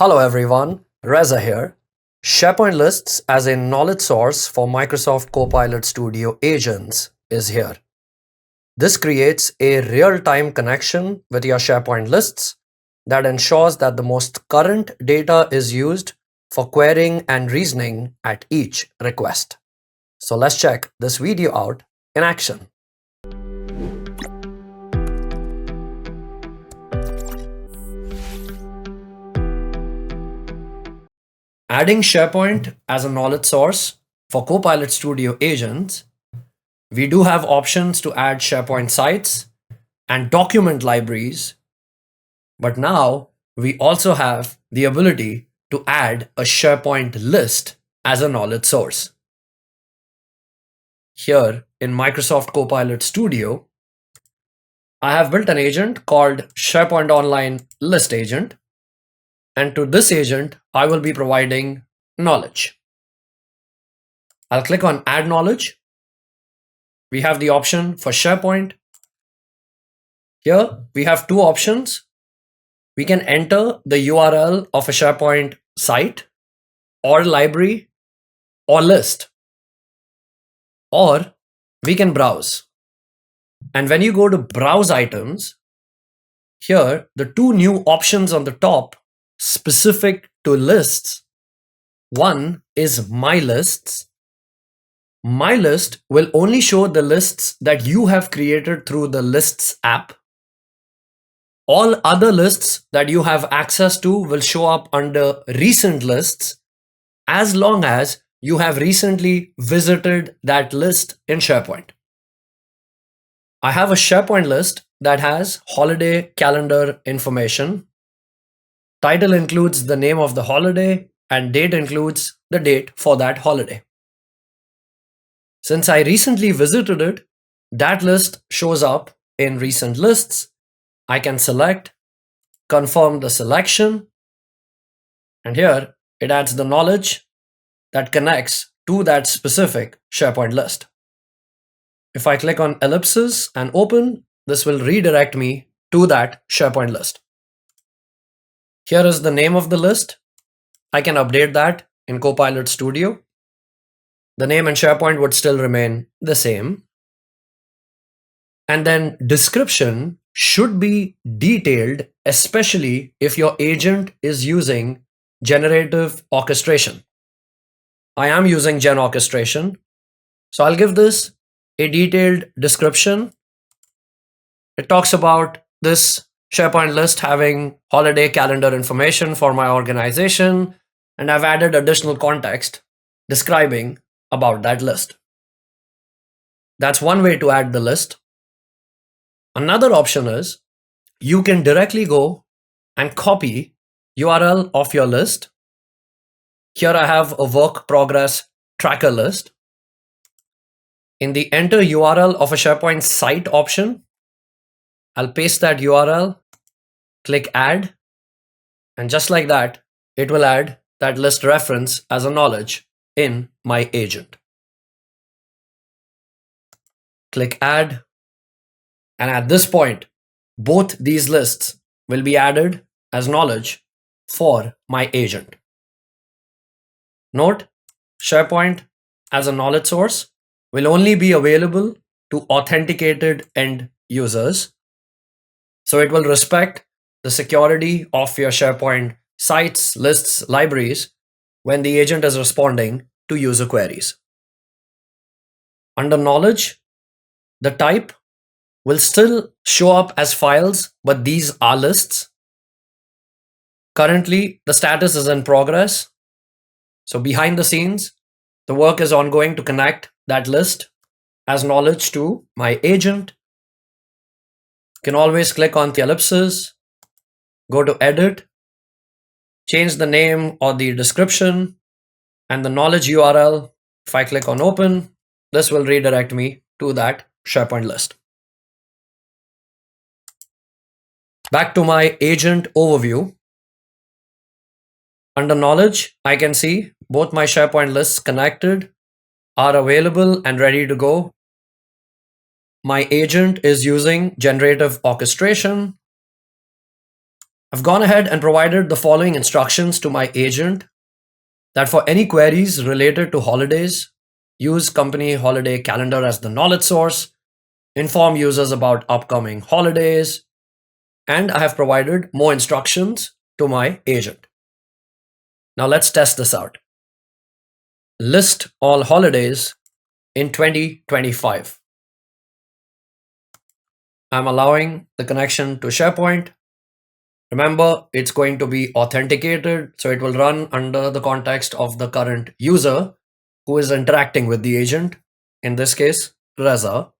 Hello everyone, Reza here. SharePoint Lists as a knowledge source for Microsoft Copilot Studio agents is here. This creates a real-time connection with your SharePoint lists that ensures that the most current data is used for querying and reasoning at each request. So let's check this video out in action. Adding SharePoint as a knowledge source for Copilot Studio agents, we do have options to add SharePoint sites and document libraries, but now we also have the ability to add a SharePoint list as a knowledge source. Here in Microsoft Copilot Studio, I have built an agent called SharePoint Online List Agent. And to this agent, I will be providing knowledge. I'll click on Add Knowledge. We have the option for SharePoint. Here we have two options. We can enter the URL of a SharePoint site or library or list, or we can browse. And when you go to Browse Items, here the two new options on the top specific to lists. One is My Lists. My List will only show the lists that you have created through the Lists app. All other lists that you have access to will show up under Recent Lists as long as you have recently visited that list in SharePoint. I have a SharePoint list that has holiday calendar information. Title includes the name of the holiday and date includes the date for that holiday. Since I recently visited it, that list shows up in recent lists. I can select, confirm the selection, and here it adds the knowledge that connects to that specific SharePoint list. If I click on ellipses and open, this will redirect me to that SharePoint list. Here is the name of the list. I can update that in Copilot Studio. The name in SharePoint would still remain the same. And then description should be detailed, especially if your agent is using generative orchestration. I am using Gen Orchestration, so I'll give this a detailed description. It talks about this SharePoint list having holiday calendar information for my organization, and I've added additional context describing about that list. That's one way to add the list. Another option is you can directly go and copy URL of your list. Here I have a work progress tracker list. In the enter URL of a SharePoint site option, I'll paste that URL, click add, and just like that, it will add that list reference as a knowledge in my agent. Click add, and at this point, both these lists will be added as knowledge for my agent. Note, SharePoint as a knowledge source will only be available to authenticated end users. So it will respect the security of your SharePoint sites, lists, libraries when the agent is responding to user queries. Under knowledge, the type will still show up as files, but these are lists. Currently, the status is in progress. So behind the scenes, the work is ongoing to connect that list as knowledge to my agent. You can always click on the ellipses, go to edit, change the name or the description and the knowledge URL. If I click on open, this will redirect me to that SharePoint list. Back to my agent overview. Under knowledge, I can see both my SharePoint lists connected are available and ready to go. My agent is using generative orchestration. I've gone ahead and provided the following instructions to my agent that for any queries related to holidays, use company holiday calendar as the knowledge source, inform users about upcoming holidays, and I have provided more instructions to my agent. Now let's test this out. List all holidays in 2025. I'm allowing the connection to SharePoint. Remember, it's going to be authenticated, so it will run under the context of the current user who is interacting with the agent, in this case, Reza.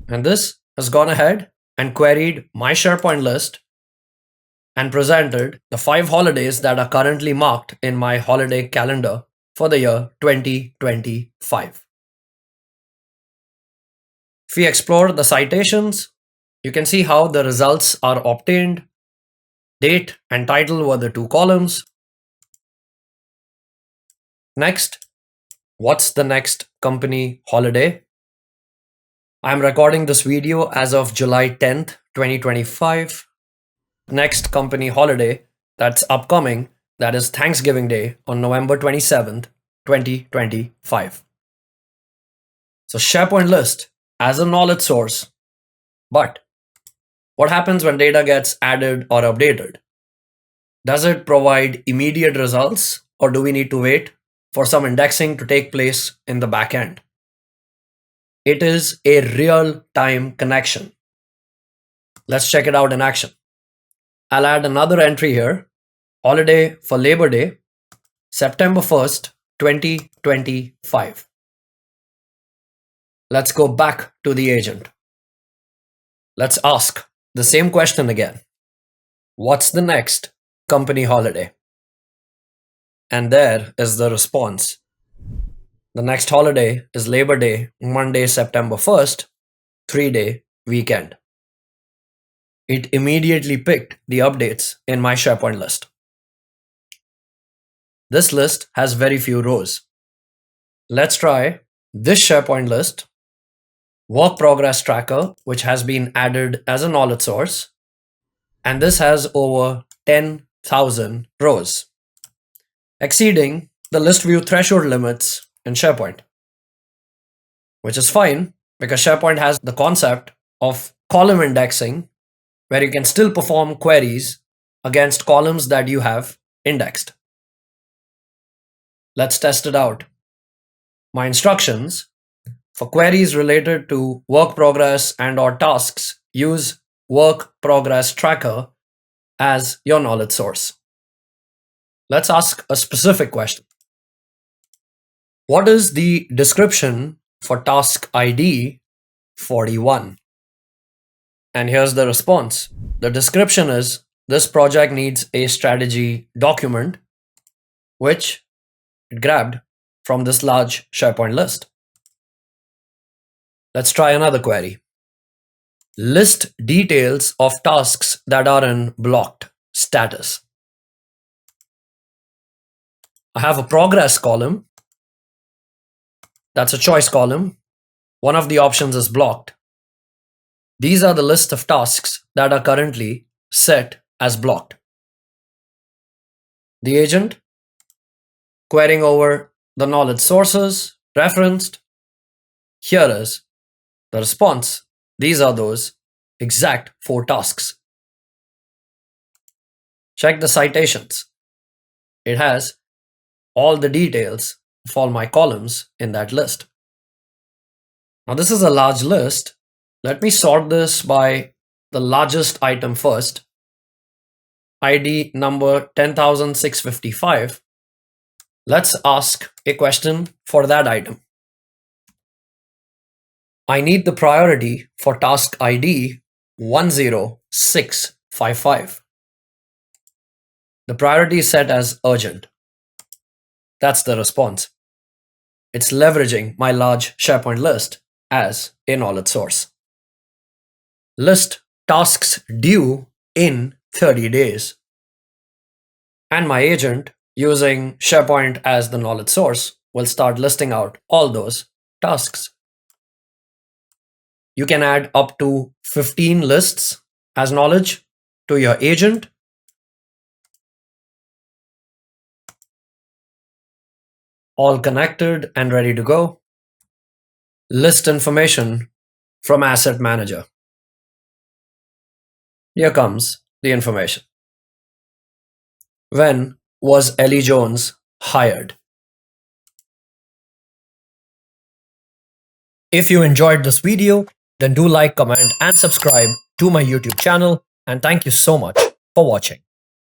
And this has gone ahead and queried my SharePoint list and presented the 5 holidays that are currently marked in my holiday calendar for the year 2025. If we explore the citations, you can see how the results are obtained. Date and title were the 2 columns. Next, what's the next company holiday? I'm recording this video as of July 10th, 2025. Next company holiday that's upcoming, that is Thanksgiving Day on November 27th, 2025. So SharePoint list as a knowledge source, but what happens when data gets added or updated? Does it provide immediate results, or do we need to wait for some indexing to take place in the back end? It is a real-time connection. Let's check it out in action. I'll add another entry here. Holiday for Labor Day, September 1st, 2025. Let's go back to the agent. Let's ask the same question again. What's the next company holiday? And there is the response. The next holiday is Labor Day, Monday, September 1st, 3-day weekend. It immediately picked the updates in my SharePoint list. This list has very few rows. Let's try this SharePoint list, work progress tracker, which has been added as a knowledge source, and this has over 10,000 rows, exceeding the list view threshold limits in SharePoint, which is fine because SharePoint has the concept of column indexing, where you can still perform queries against columns that you have indexed. Let's test it out. My instructions: for queries related to work progress and or tasks, use work progress tracker as your knowledge source. Let's ask a specific question. What is the description for task ID 41? And here's the response. The description is, this project needs a strategy document, which it grabbed from this large SharePoint list. Let's try another query. List details of tasks that are in blocked status. I have a progress column. That's a choice column. One of the options is blocked. These are the list of tasks that are currently set as blocked. The agent, querying over the knowledge sources referenced. Here is the response. These are those exact 4 tasks. Check the citations. It has all the details of all my columns in that list. Now this is a large list. Let me sort this by the largest item first. ID number 10,655. Let's ask a question for that item. I need the priority for task ID 10655. The priority is set as urgent. That's the response. It's leveraging my large SharePoint list as a knowledge source. List tasks due in 30 days. And my agent, using SharePoint as the knowledge source, will start listing out all those tasks. You can add up to 15 lists as knowledge. to your agent. All connected and ready to go. List information from Asset Manager. Here comes the information. When was Ellie Jones hired? If you enjoyed this video, then do like, comment, and subscribe to my YouTube channel. And thank you so much for watching.